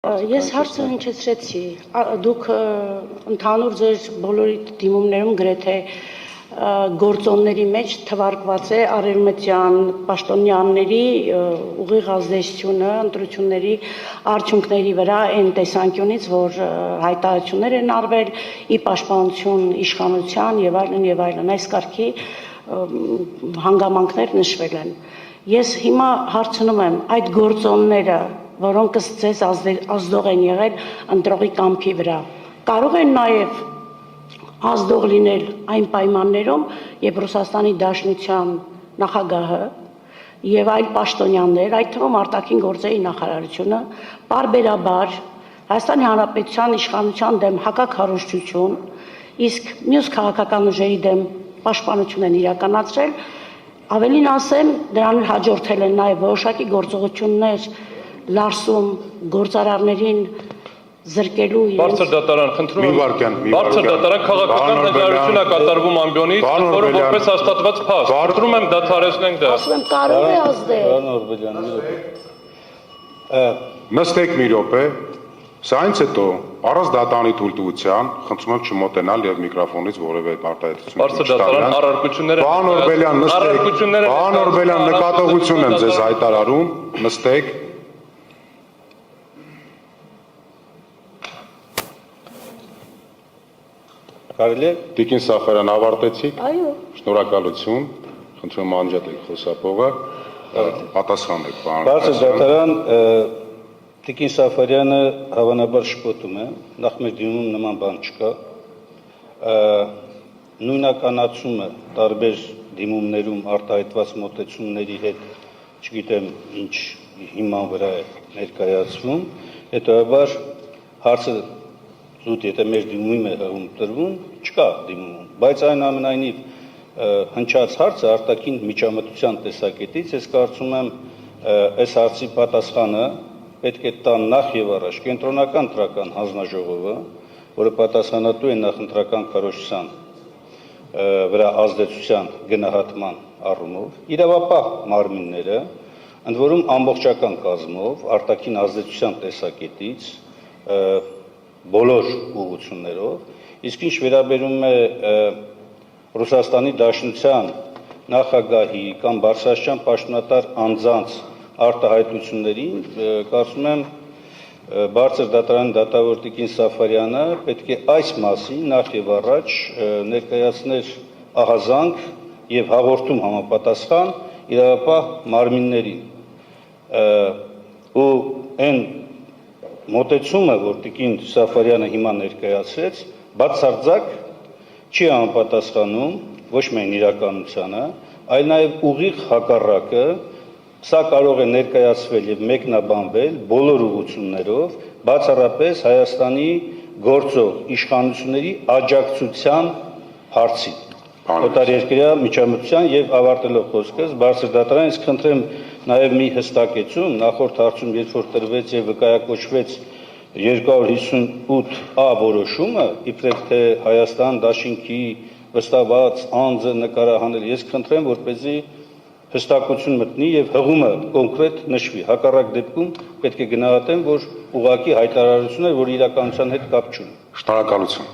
Ես հարցը հնչեցրեցի, դուք ընդհանուր ձեր բոլորի դիմումներում գրեթե գործոնների մեջ թվարկված է արևմտյան պաշտոնյաների ուղիղ ազդեցությունը ընտրությունների արդյունքների վրա այն տեսանկյունից, որ հայտարարություններ են արվել ի պաշտպանություն իշխանության եւ այլն, այս կարգի հանգամանքներ նշվել են։ Ես հիմա հարցնում եմ, այդ գործոնները, որոնք ձեզ ազդող են եղել ընտրողի կամքի վրա, կարող են նաև ազդող լինել այն պայմաններում, երբ Ռուսաստանի Դաշնության նախագահը եւ այլ պաշտոնյաներ, այդ թվում արտաքին գործերի նախարարությունը, պարբերաբար Հայաստանի Հանրապետության իշխանության դեմ հակաքարոզչություն, իսկ մյուս քաղաքական ուժերի դեմ պաշտպանություն են իրականացրել, ավելին ասեմ, դրան հաջորդել են նաև որոշակի գործողություններ լարսում գործարարներին զրկելու Բարձր դատարան, խնդրում եմ, բարձր դատարան քաղաքական հայտարարություն է կատարվում ամբիոնից, որը որպես հաստատված փաստ։ Խնդրում եմ դադարեցնենք դա։ ասում եմ կարող է ազդել։ Նստեք մի րոպե, սա այնց հետո առանց դատանի թույլտվության, խնդրում եմ չմոտենալ եւ միկրոֆոնից որևէ արտահայտություն Բարձր դատարան առարկությունները Պարոն Օրբելյան, նստեք։ Պարոն Օրբելյան, նկատողություն եմ ձեզ հայտարարում, նստեք։ Կարելի է Տիկին Սաֆարյան, ավարտեցիք։ Այո։ Շնորհակալություն։ Խնդրում եմ անջատեք խոսափողը։ Պատասխանեք, պարոն։ Բարձր դատարան Տիկին Սաֆարյանը հավանաբար շփոթում է, նախ մեր դիմում նման բան չկա։ Նույնականացումը տարբեր դիմումներում արտահայտված մոտեցումների հետ, չգիտեմ ինչ հիման վրա է ներկայացվում, հետևաբար հարցը զուտ եթե մեր դիմումի է տրվում, չկա դիմում, բայց այնուամենայնիվ հնչած հարցը արտաքին միջամտության տեսակետից, ես կարծում եմ այս հարցի պատասխանը պետք է տան նախ եւ առաջ կենտրոնական ընտրական հանձնաժողովը, որը պատասխանատու է նախընտրական քարոզչության վրա ազդեցության գնահատման առումով, իրավապահ մարմինները, ընդ որում ամբողջական կազմով, արտաքին ազդեցության տեսակետից բոլոր ուղղություններով, իսկ ինչ վերաբերում է Ռուսաստանի Դաշնության նախագահի կամ բարձրաստիճան պաշտոնատար անձանց արտահայտություններին, կարծում եմ բարձր դատարանի դատավոր Տիկին Սաֆարյանը պետք է այս մասին նախ եւ առաջ ներկայացներ ահազանգ եւ հաղորդում համապատասխան իրավապահ մարմիններին ու այն մոտեցումը, որ Տիկին Սաֆարյանը հիմա ներկայացրեց, բացարձակ չի համապատասխանում ոչ միայն իրականությանը, այլ նաև ուղիղ հակառակը, սա կարող է ներկայացվել եւ մեկնաբանվել բոլոր ուղղություններով, բացառապես Հայաստանի գործող իշխանությունների աջակցության հարցին։ Օտարերկրյա միջամտության եւ ավարտելով խոսքս, բարձր դատարան, ես խնդրեմ նաև մի հստակեցում, նախորդ հարցում երբ որ տրվեց եւ վկայակոչվեց 258A որոշումը, իբրև թե Հայաստան Դաշինքի վստահված անձը նկարահանել, ես խնդրեմ, որպեսզի հստակություն մտնի եւ հղումը կոնկրետ նշվի։ Հակառակ դեպքում պետք է գնահատեմ, որ ուղղակի հայտարարություն է, որ իրականության հետ կապ չունի։ Շնորհակալություն։